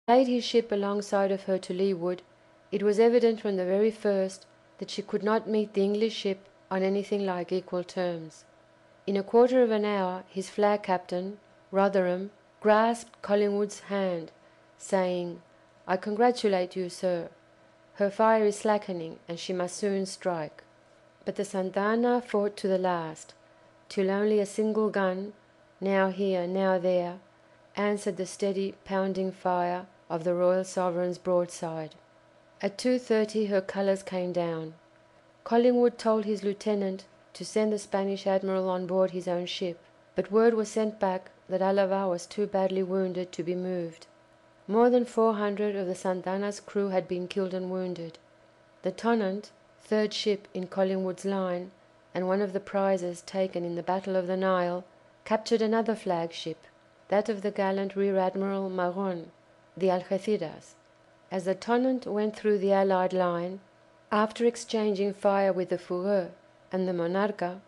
laid his ship alongside of her to leeward, it was evident from the very first that she could not meet the English ship on anything like equal terms. In a quarter of an hour his flag captain, Rotherham, grasped Collingwood's hand, saying, "I congratulate you, sir. Her fire is slackening, and she must soon strike." But the Santa Ana fought to the last, till only a single gun, now here, now there, answered the steady pounding fire of the Royal Sovereign's broadside. At 2:30 her colours came down. Collingwood told his lieutenant to send the Spanish admiral on board his own ship, but word was sent back that Alava was too badly wounded to be moved. More than 400 of the Santa Ana's crew had been killed and wounded. The Tonnant, third ship in Collingwood's line, and one of the prizes taken in the Battle of the Nile, captured another flagship, that of the gallant Rear Admiral Magon, the Algeciras. As the Tonnant went through the Allied line, after exchanging fire with the Fougueux and the Monarca,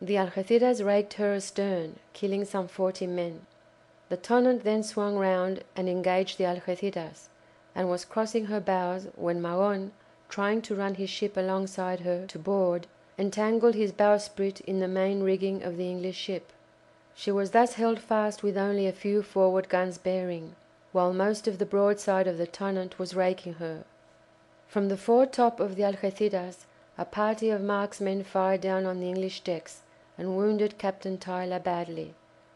the Algeciras raked her astern, killing some 40 men. The Tonnant then swung round and engaged the Algeciras, and was crossing her bows when Magon, trying to run his ship alongside her to board, entangled his bowsprit in the main rigging of the English ship. She was thus held fast with only a few forward guns bearing, while most of the broadside of the Tonnant was raking her. From the foretop of the Algeciras a party of marksmen fired down on the English decks, and wounded Captain Tyler badly.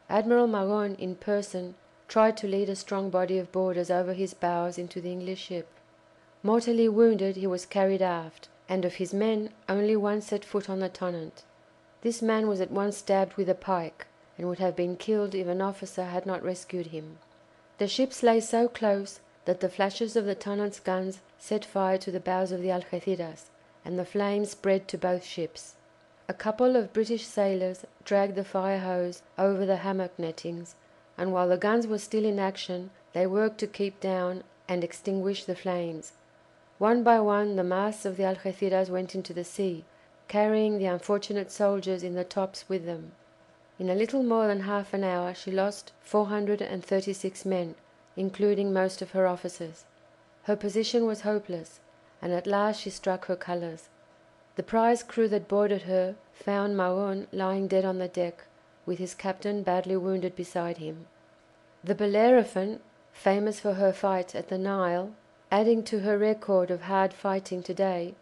Admiral Magon in person tried to lead a strong body of boarders over his bows into the English ship. Mortally wounded, he was carried aft, and of his men only one set foot on the Tonnant. This man was at once stabbed with a pike, and would have been killed if an officer had not rescued him. The ships lay so close that the flashes of the Tonnant's guns set fire to the bows of the Algeciras, and the flames spread to both ships. A couple of British sailors dragged the fire hose over the hammock nettings, and while the guns were still in action they worked to keep down and extinguish the flames. One by one the masts of the Algeciras went into the sea, carrying the unfortunate soldiers in the tops with them. In a little more than half an hour she lost 436 men, including most of her officers. Her position was hopeless, and at last she struck her colours. The prize crew that boarded her found Magon lying dead on the deck, with his captain badly wounded beside him. The Bellerophon, famous for her fight at the Nile, adding to her record of hard fighting today,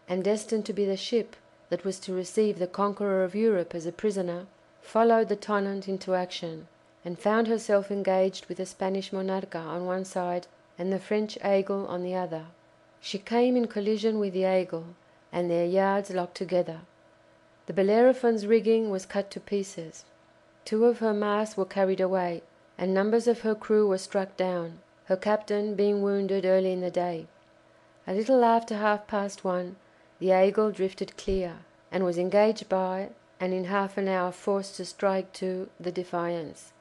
and destined to be the ship that was to receive the conqueror of Europe as a prisoner, followed the Tonnant into action, and found herself engaged with the Spanish Monarca on one side and the French Aigle on the other. She came in collision with the Aigle, and their yards locked together. The Bellerophon's rigging was cut to pieces. 2 of her masts were carried away, and numbers of her crew were struck down, her captain being wounded early in the day. A little after 1:30 the Aigle drifted clear, and was engaged by, and in half an hour forced to strike to, the Defiance.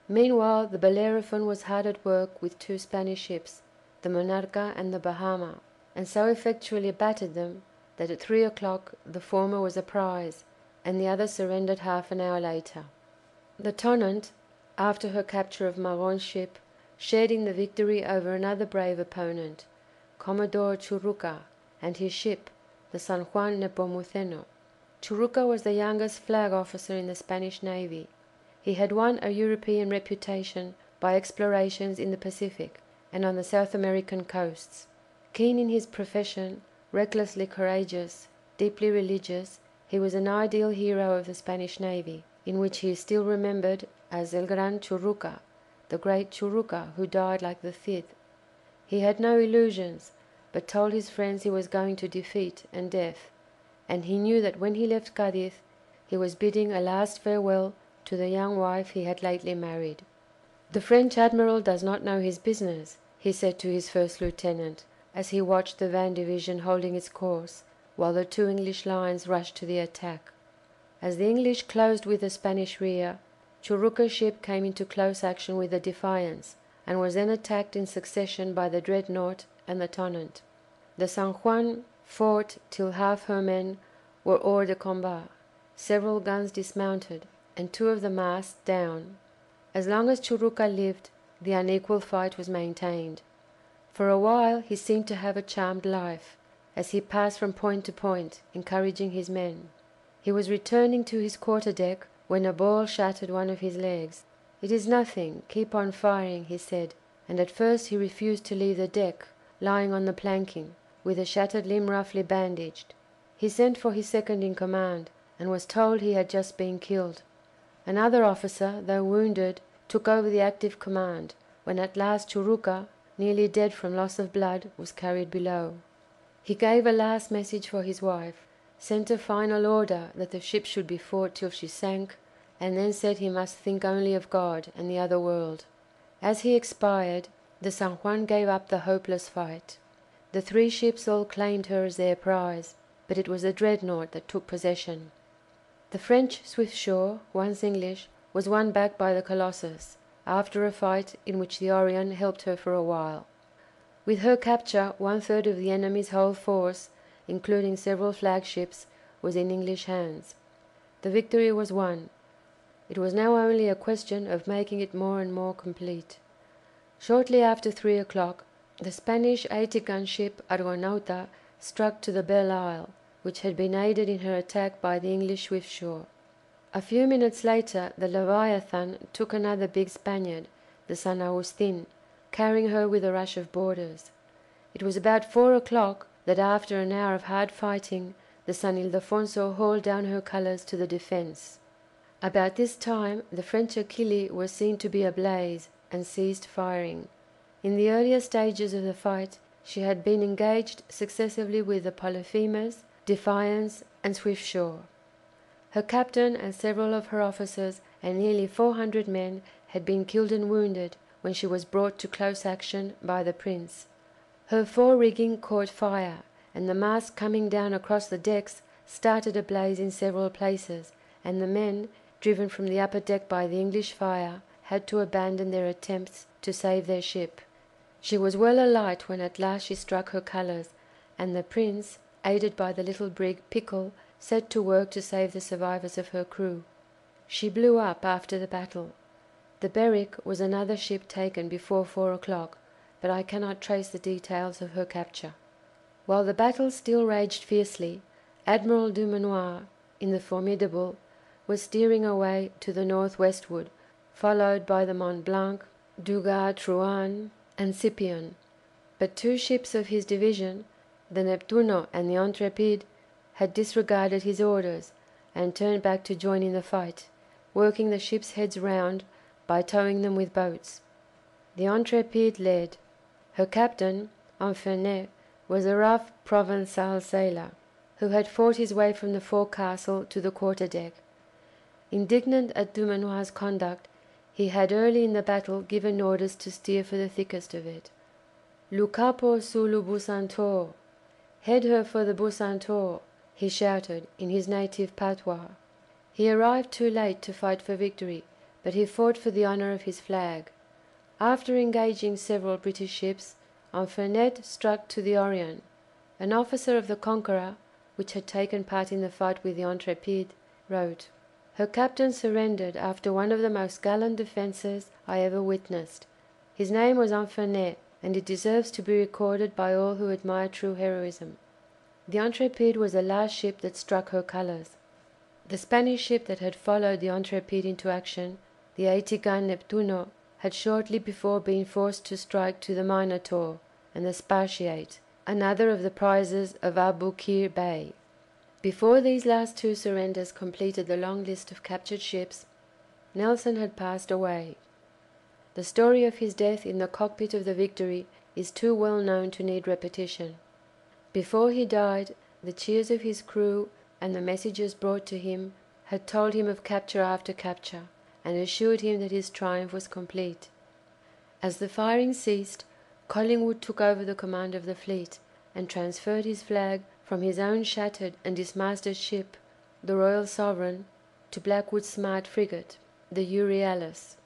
Meanwhile the Bellerophon was hard at work with 2 Spanish ships, the Monarca and the Bahama, and so effectually battered them that at 3 o'clock the former was a prize, and the other surrendered half an hour later. The Tonnant, after her capture of Magon's ship, shared in the victory over another brave opponent, Commodore Churruca, and his ship, the San Juan Nepomuceno. Churruca was the youngest flag officer in the Spanish Navy. He had won a European reputation by explorations in the Pacific and on the South American coasts. Keen in his profession, recklessly courageous, deeply religious, he was an ideal hero of the Spanish Navy, in which he is still remembered as El Gran Churruca, the great Churruca who died like the Cid. He had no illusions, but told his friends he was going to defeat and death, and he knew that when he left Cadiz he was bidding a last farewell to the young wife he had lately married. "The French admiral does not know his business," he said to his first lieutenant, as he watched the van division holding its course, while the 2 English lines rushed to the attack. As the English closed with the Spanish rear, Churruca's ship came into close action with the Defiance, and was then attacked in succession by the Dreadnought and the Tonnant. The San Juan fought till half her men were hors de combat, several guns dismounted, and 2 of the masts down. As long as Churruca lived, the unequal fight was maintained. For a while he seemed to have a charmed life, as he passed from point to point, encouraging his men. He was returning to his quarter-deck when a ball shattered one of his legs. "It is nothing, keep on firing," he said, and at first he refused to leave the deck, lying on the planking, with a shattered limb roughly bandaged. He sent for his second in command, and was told he had just been killed. Another officer, though wounded, took over the active command, when at last Churuca, nearly dead from loss of blood, was carried below. He gave a last message for his wife, sent a final order that the ship should be fought till she sank, and then said he must think only of God and the other world. As he expired, the San Juan gave up the hopeless fight. The 3 ships all claimed her as their prize, but it was the Dreadnought that took possession. The French Swiftsure, once English, was won back by the Colossus, after a fight in which the Orion helped her for a while. With her capture 1/3 of the enemy's whole force, including several flagships, was in English hands. The victory was won. It was now only a question of making it more and more complete. Shortly after 3 o'clock, the Spanish 80-gun ship Argonauta struck to the Belle Isle, which had been aided in her attack by the English Swiftsure. A few minutes later the Leviathan took another big Spaniard, the San Agustin, carrying her with a rush of boarders. It was about 4 o'clock that, after an hour of hard fighting, the San Ildefonso hauled down her colours to the Defence. About this time the French Achille was seen to be ablaze, and ceased firing. In the earlier stages of the fight she had been engaged successively with the Polyphemus, Defiance, and Swiftsure. Her captain and several of her officers and nearly 400 men had been killed and wounded when she was brought to close action by the Prince. Her fore-rigging caught fire, and the masts coming down across the decks started a blaze in several places, and the men, driven from the upper deck by the English fire, had to abandon their attempts to save their ship. She was well alight when at last she struck her colours, and the Prince, aided by the little brig Pickle, set to work to save the survivors of her crew. She blew up after the battle. The Berwick was another ship taken before 4 o'clock, but I cannot trace the details of her capture. While the battle still raged fiercely, Admiral Dumanoir, in the Formidable, was steering away to the north-westward, followed by the Mont Blanc, Dugas, Truhan, and Scipion. But 2 ships of his division, the Neptuno and the Intrépide, had disregarded his orders, and turned back to join in the fight, working the ships' heads round by towing them with boats. The Intrépide led. Her captain, Infernet, was a rough Provençal sailor, who had fought his way from the forecastle to the quarter-deck. Indignant at Dumanoir's conduct, he had early in the battle given orders to steer for the thickest of it. "Le capo sous le Bucentaure!" "Head her for the Bucentaure!" he shouted in his native patois. He arrived too late to fight for victory, but he fought for the honour of his flag. After engaging several British ships, Infernet struck to the Orion. An officer of the Conqueror, which had taken part in the fight with the Intrépide, wrote, "Her captain surrendered after one of the most gallant defences I ever witnessed. His name was Infernet, and it deserves to be recorded by all who admire true heroism." The Intrépide was the last ship that struck her colours. The Spanish ship that had followed the Intrépide into action, the 80-gun Neptuno, had shortly before been forced to strike to the Minotaur and the Spartiate, another of the prizes of Aboukir Bay. Before these last 2 surrenders completed the long list of captured ships, Nelson had passed away. The story of his death in the cockpit of the Victory is too well known to need repetition. Before he died, the cheers of his crew and the messages brought to him had told him of capture after capture, and assured him that his triumph was complete. As the firing ceased, Collingwood took over the command of the fleet, and transferred his flag from his own shattered and dismasted ship, the Royal Sovereign, to Blackwood's smart frigate, the Euryalus.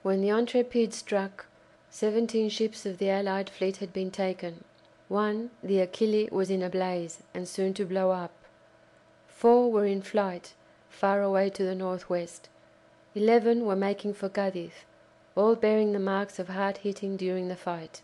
When the Intrépide struck, 17 ships of the Allied fleet had been taken. One, the Achille, was in a blaze, and soon to blow up. 4 were in flight, far away to the northwest. 11 were making for Cadiz. all bearing the marks of hard hitting during the fight.